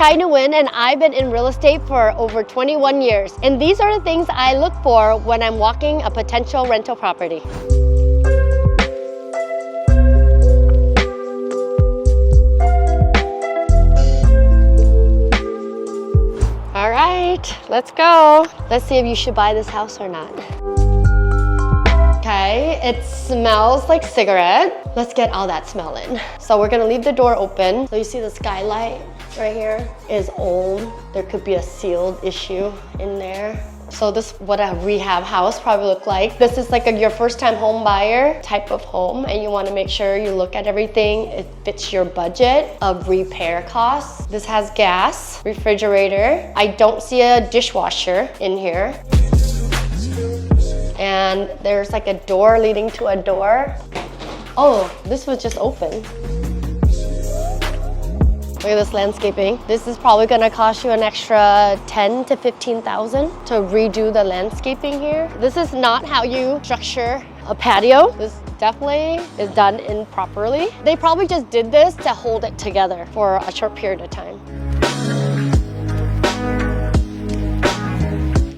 Chai Nguyen, and I've been in real estate for over 21 years. And these are the things I look for when I'm walking a potential rental property. All right, let's go. Let's see if you should buy this house or not. Okay, it smells like cigarette. Let's get all that smell in. So we're gonna leave the door open. So you see the skylight right here is old. There could be a sealed issue in there. So this is what a rehab house probably look like. This is like your first time home buyer type of home, and you want to make sure you look at everything. It fits your budget of repair costs. This has gas, refrigerator. I don't see a dishwasher in here. And there's like a door leading to a door. Oh, this was just open. Look at this landscaping. This is probably gonna cost you an extra 10 to 15,000 to redo the landscaping here. This is not how you structure a patio. This definitely is done improperly. They probably just did this to hold it together for a short period of time.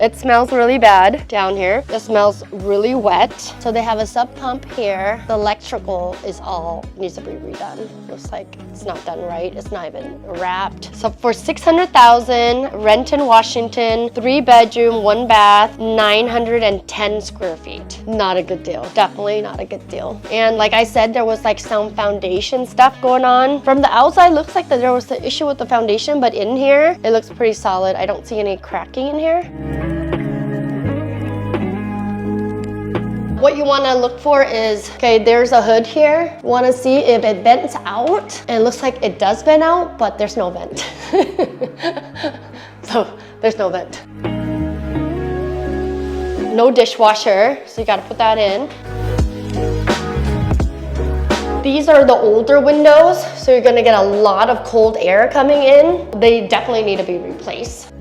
It smells really bad down here. It smells really wet. So they have a sub pump here. The electrical is all needs to be redone. Looks like it's not done right. It's not even wrapped. So for $600,000, Renton, Washington, 3-bedroom, 1 bath, 910 square feet. Not a good deal. Definitely not a good deal. And like I said, there was like some foundation stuff going on. From the outside, looks like that there was an issue with the foundation, but in here, it looks pretty solid. I don't see any cracking in here. What you want to look for is, okay, there's a hood here. You want to see if it vents out. And it looks like it does vent out, but there's no vent. So there's no vent. No dishwasher, so you got to put that in. These are the older windows, so you're going to get a lot of cold air coming in. They definitely need to be replaced.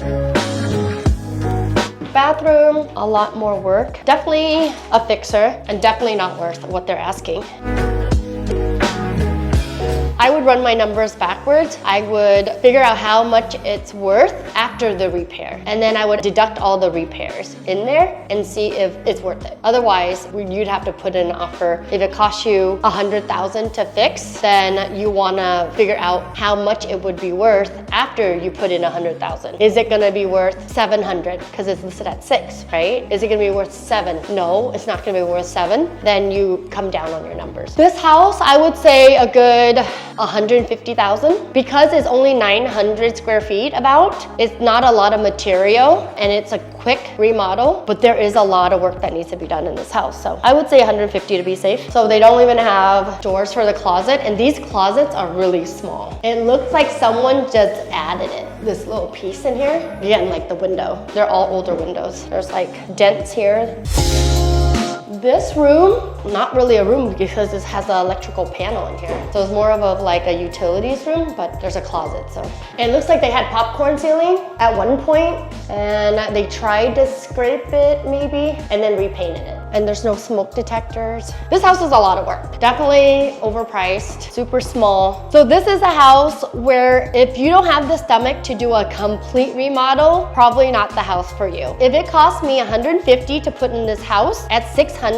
Bathroom, a lot more work. Definitely a fixer and definitely not worth what they're asking. I would run my numbers backwards. I would figure out how much it's worth after the repair. And then I would deduct all the repairs in there and see if it's worth it. Otherwise, you'd have to put in an offer. If it costs you $100,000 to fix, then you wanna figure out how much it would be worth after you put in $100,000. Is it gonna be worth 700? Because it's listed at 6, right? Is it gonna be worth 7? No, it's not gonna be worth 7. Then you come down on your numbers. This house, I would say a good 150,000. Because it's only 900 square feet about, it's not a lot of material and it's a quick remodel, but there is a lot of work that needs to be done in this house. So I would say 150 to be safe. So they don't even have doors for the closet, and these closets are really small. It looks like someone just added it. This little piece in here, again, like the window. They're all older windows. There's like dents here. This room, not really a room because it has an electrical panel in here. So it's more of a, like a utilities room, but there's a closet, so. It looks like they had popcorn ceiling at one point, and they tried to scrape it maybe, and then repainted it. And there's no smoke detectors. This house is a lot of work. Definitely overpriced, super small. So this is a house where if you don't have the stomach to do a complete remodel, probably not the house for you. If it cost me $150 to put in this house at $600,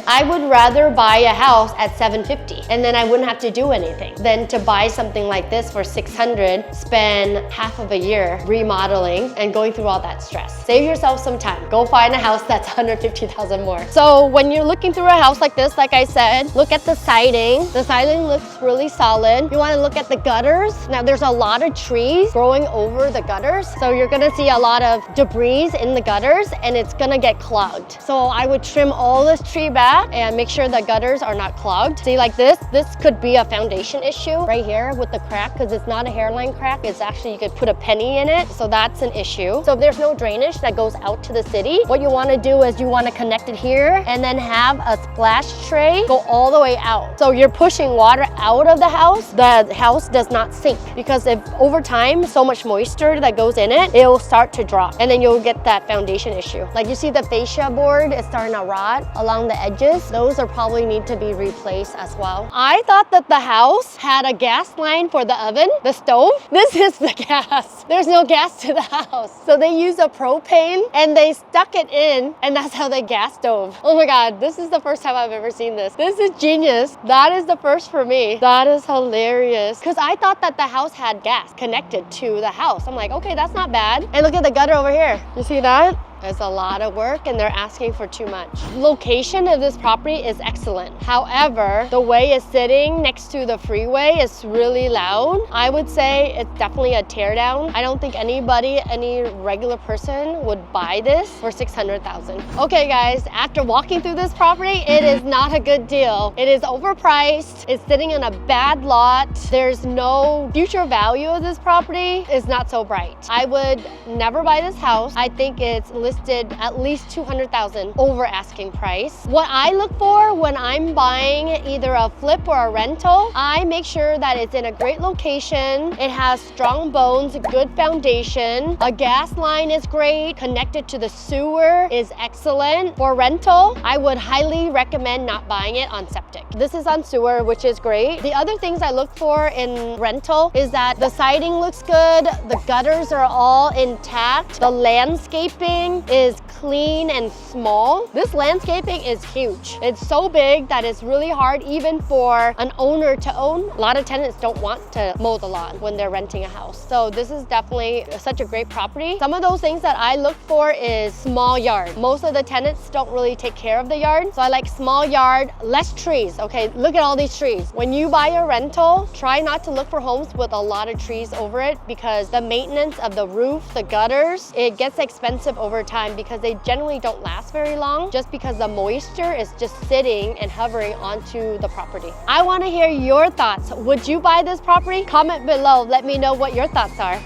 I would rather buy a house at $750, and then I wouldn't have to do anything than to buy something like this for $600, spend half of a year remodeling and going through all that stress. Save yourself some time. Go find a house that's $150,000 more. So when you're looking through a house like this, like I said, look at the siding. The siding looks really solid. You want to look at the gutters. Now there's a lot of trees growing over the gutters, so you're gonna see a lot of debris in the gutters and it's gonna get clogged. So I would trim all this tree back and make sure the gutters are not clogged. See, like this could be a foundation issue right here with the crack, because it's not a hairline crack. It's actually, you could put a penny in it, so that's an issue. So if there's no drainage that goes out to the city, what you want to do is you want to connect it here here and then have a splash tray go all the way out. So you're pushing water out of the house does not sink, because if over time so much moisture that goes in it, it will start to drop and then you'll get that foundation issue. Like you see the fascia board is starting to rot along the edges. Those are probably need to be replaced as well. I thought that the house had a gas line for the oven, the stove. This is the gas. There's no gas to the house. So they use a propane and they stuck it in, and that's how they gas stove. Oh my God, this is the first time I've ever seen this. This is genius. That is the first for me. That is hilarious. Because I thought that the house had gas connected to the house. I'm like, okay, that's not bad. And look at the gutter over here. You see that? It's a lot of work and they're asking for too much. Location of this property is excellent. However, the way it's sitting next to the freeway is really loud. I would say it's definitely a teardown. I don't think any regular person would buy this for $600,000. Okay guys, after walking through this property, it is not a good deal. It is overpriced. It's sitting in a bad lot. There's no future value of this property. It's not so bright. I would never buy this house. I think it's listed at least $200,000 over asking price. What I look for when I'm buying either a flip or a rental, I make sure that it's in a great location, it has strong bones, good foundation, a gas line is great, connected to the sewer is excellent. For rental, I would highly recommend not buying it on septic. This is on sewer, which is great. The other things I look for in rental is that the siding looks good, the gutters are all intact, the landscaping is clean and small. This landscaping is huge. It's so big that it's really hard even for an owner to own. A lot of tenants don't want to mow the lawn when they're renting a house. So this is definitely such a great property. Some of those things that I look for is small yard. Most of the tenants don't really take care of the yard. So I like small yard, less trees. Okay, look at all these trees. When you buy a rental, try not to look for homes with a lot of trees over it, because the maintenance of the roof, the gutters, it gets expensive over time because they generally don't last very long, just because the moisture is just sitting and hovering onto the property. I want to hear your thoughts. Would you buy this property? Comment below. Let me know what your thoughts are.